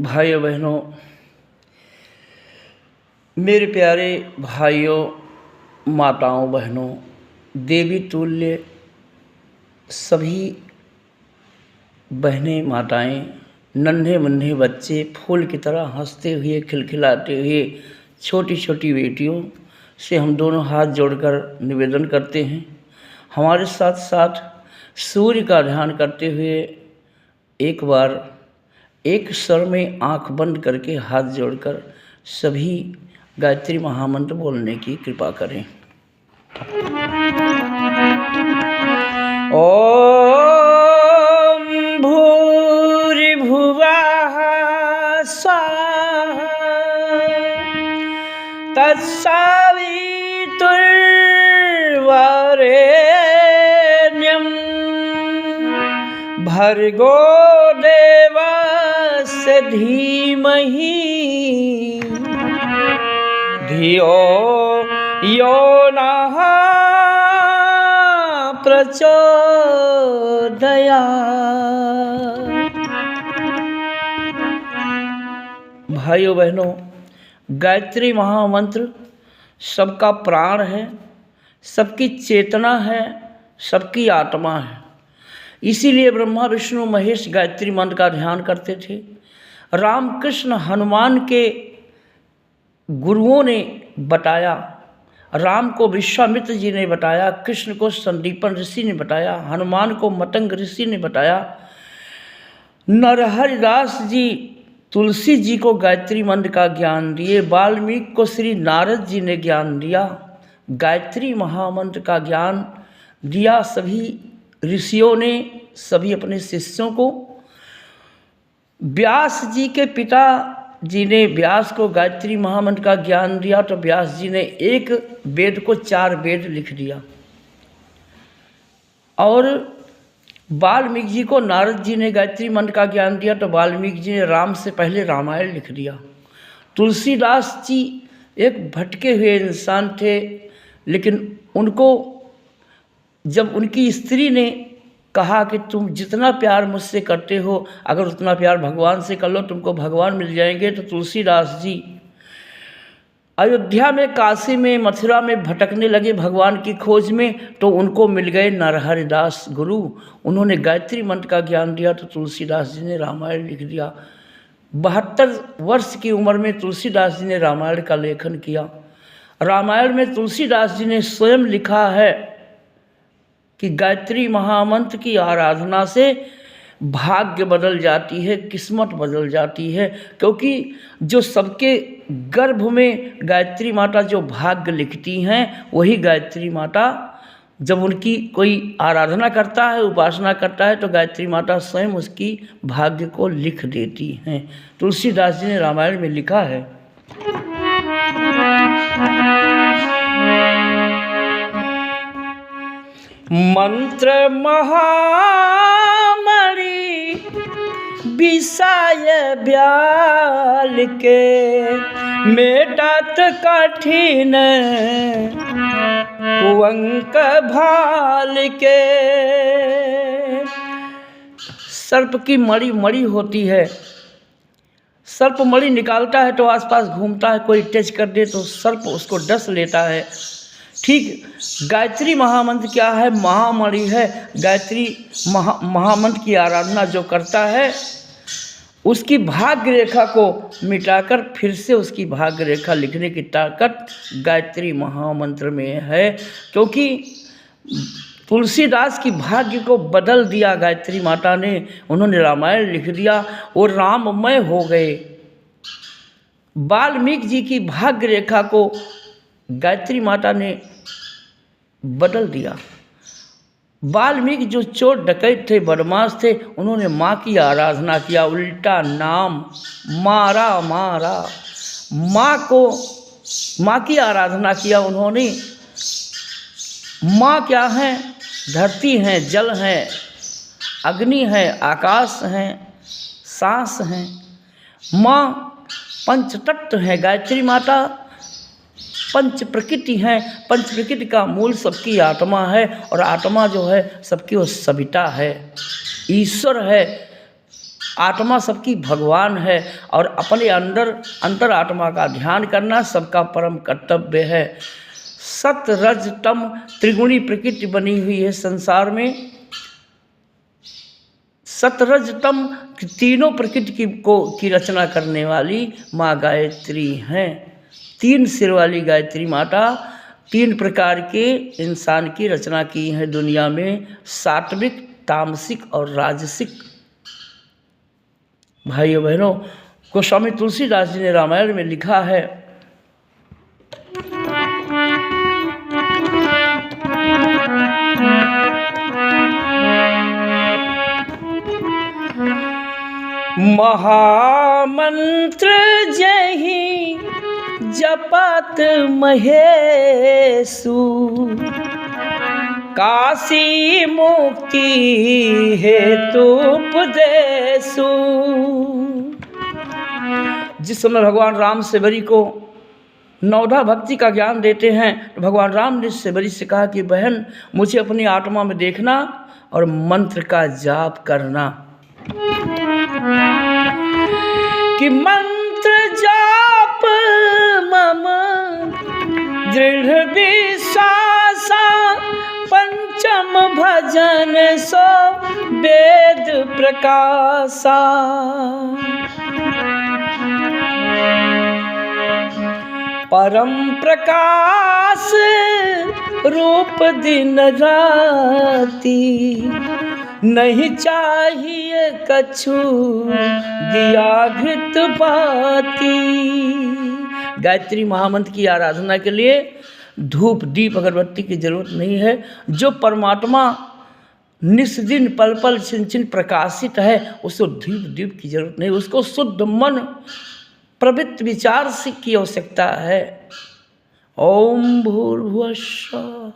भाइयों बहनों, मेरे प्यारे भाइयों, माताओं बहनों, देवी तुल्य सभी बहनें माताएं, नन्हे मुन्ने बच्चे, फूल की तरह हंसते हुए खिलखिलाते हुए छोटी छोटी बेटियों से हम दोनों हाथ जोड़कर निवेदन करते हैं। हमारे साथ साथ सूर्य का ध्यान करते हुए एक बार एक स्वर में आंख बंद करके हाथ जोड़कर सभी गायत्री महामंत्र बोलने की कृपा करें। ओम भूर्भुवः स्वः तत्सवितुर्वरेण्यं भर्गो देवस्य धीमहि धियो यो नः प्रचोदयात्। भाइयों बहनों, गायत्री महामंत्र सबका प्राण है, सबकी चेतना है, सबकी आत्मा है। इसीलिए ब्रह्मा विष्णु महेश गायत्री मंत्र का ध्यान करते थे। रामकृष्ण हनुमान के गुरुओं ने बताया, राम को विश्वामित्र जी ने बताया, कृष्ण को संदीपन ऋषि ने बताया, हनुमान को मतंग ऋषि ने बताया, नरहरिदास जी तुलसी जी को गायत्री मंत्र का ज्ञान दिए, वाल्मीकि को श्री नारद जी ने ज्ञान दिया, गायत्री महामंत्र का ज्ञान दिया सभी ऋषियों ने सभी अपने शिष्यों को। व्यास जी के पिता जी ने व्यास को गायत्री महामंत्र का ज्ञान दिया तो व्यास जी ने एक वेद को 4 वेद लिख दिया, और वाल्मीकि जी को नारद जी ने गायत्री मंत्र का ज्ञान दिया तो वाल्मीकि जी ने राम से पहले रामायण लिख दिया। तुलसीदास जी एक भटके हुए इंसान थे, लेकिन उनको जब उनकी स्त्री ने कहा कि तुम जितना प्यार मुझसे करते हो, अगर उतना प्यार भगवान से कर लो तुमको भगवान मिल जाएंगे, तो तुलसीदास जी अयोध्या में, काशी में, मथुरा में भटकने लगे भगवान की खोज में, तो उनको मिल गए नरहरिदास गुरु। उन्होंने गायत्री मंत्र का ज्ञान दिया तो तुलसीदास जी ने रामायण लिख दिया। 72 वर्ष की उम्र में तुलसीदास जी ने रामायण का लेखन किया। रामायण में तुलसीदास जी ने स्वयं लिखा है कि गायत्री महामंत्र की आराधना से भाग्य बदल जाती है, किस्मत बदल जाती है, क्योंकि जो सबके गर्भ में गायत्री माता जो भाग्य लिखती हैं, वही गायत्री माता जब उनकी कोई आराधना करता है, उपासना करता है, तो गायत्री माता स्वयं उसकी भाग्य को लिख देती हैं। तुलसीदास जी ने रामायण में लिखा है। मंत्र महामणि विषय ब्याल के मेटत कठिन कुअंक भाल के। सर्प की मणि होती है, सर्प मणि निकालता है तो आसपास घूमता है, कोई टच कर दे तो सर्प उसको डस लेता है। ठीक गायत्री महामंत्र क्या है? महामणि है। गायत्री महामंत्र की आराधना जो करता है उसकी भाग्य रेखा को मिटाकर फिर से उसकी भाग्य रेखा लिखने की ताकत गायत्री महामंत्र में है, क्योंकि तुलसीदास की भाग्य को बदल दिया गायत्री माता ने। उन्होंने रामायण लिख दिया, वो राममय हो गए। वाल्मीकि जी की भाग्य रेखा को गायत्री माता ने बदल दिया। वाल्मीकि जो चोर डकैत थे, बदमाश थे, उन्होंने माँ की आराधना किया, उल्टा नाम मारा माँ की आराधना किया उन्होंने। माँ क्या है? धरती है, जल है, अग्नि है, आकाश है, सांस है। माँ पंचतत्व है। गायत्री माता पंच प्रकृति है। पंच प्रकृति का मूल सबकी आत्मा है, और आत्मा जो है सबकी वो सविता है, ईश्वर है। आत्मा सबकी भगवान है और अपने अंतर आत्मा का ध्यान करना सबका परम कर्तव्य है। सत रज तम त्रिगुणी प्रकृति बनी हुई है संसार में। सतरज तम तीनों प्रकृति की रचना करने वाली माँ गायत्री हैं। 3 सिर वाली गायत्री माता 3 प्रकार के इंसान की रचना की है दुनिया में, सात्विक, तामसिक और राजसिक। भाइयों बहनों, गोस्वामी तुलसीदास जी ने रामायण में लिखा है, महामंत्र जहि जपत महेशु, काशी मुक्ति हेतु उपदेशु। जिस समय भगवान राम सेवरी को नवधा भक्ति का ज्ञान देते हैं तो भगवान राम ने सेवरी से कहा कि बहन, मुझे अपनी आत्मा में देखना और मंत्र का जाप करना। कि मंत्र जाप मम दृढ़ विश्वासा, पंचम भजन सो वेद प्रकाशा। परम प्रकाश रूप दिन राती, नहीं चाहिए कछु दिया घृत पाती। गायत्री महामंत्र की आराधना के लिए धूप दीप अगरबत्ती की जरूरत नहीं है। जो परमात्मा निस्दिन पल पल छिन छिन प्रकाशित है उसको धूप दीप की जरूरत नहीं, उसको शुद्ध मन प्रवृत्त विचार से की आवश्यकता है। ओम भूर्भुवः स्वः।